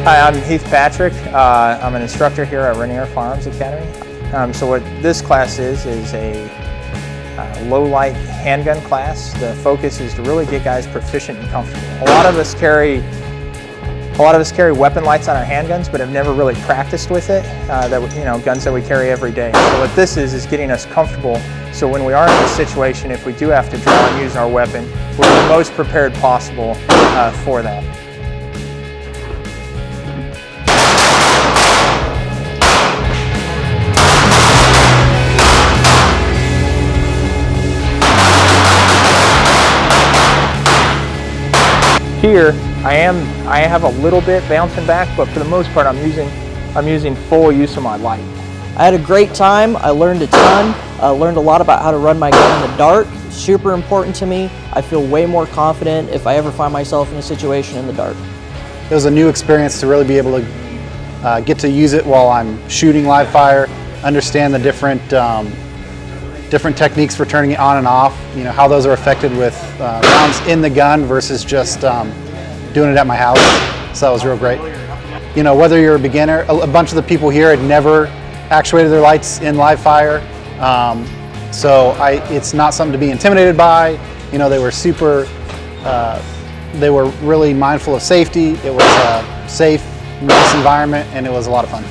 Hi, I'm Heath Patrick. I'm an instructor here at Rainier Arms Firearms Academy. So what this class is a low-light handgun class. The focus is to really get guys proficient and comfortable. A lot of us carry weapon lights on our handguns, but have never really practiced with it. Guns that we carry every day. So what this is getting us comfortable. So when we are in this situation, if we do have to draw and use our weapon, we're the most prepared possible for that. Here, I have a little bit bouncing back, but for the most part, I'm using full use of my light. I had a great time. I learned a ton. I learned a lot about how to run my gun in the dark. Super important to me. I feel way more confident if I ever find myself in a situation in the dark. It was a new experience to really be able to get to use it while I'm shooting live fire, understand the different techniques for turning it on and off, how those are affected with rounds in the gun versus just doing it at my house. So that was real great. Whether you're a beginner, a bunch of the people here had never actuated their lights in live fire. It's not something to be intimidated by. They were really mindful of safety. It was a safe, nice environment, and it was a lot of fun.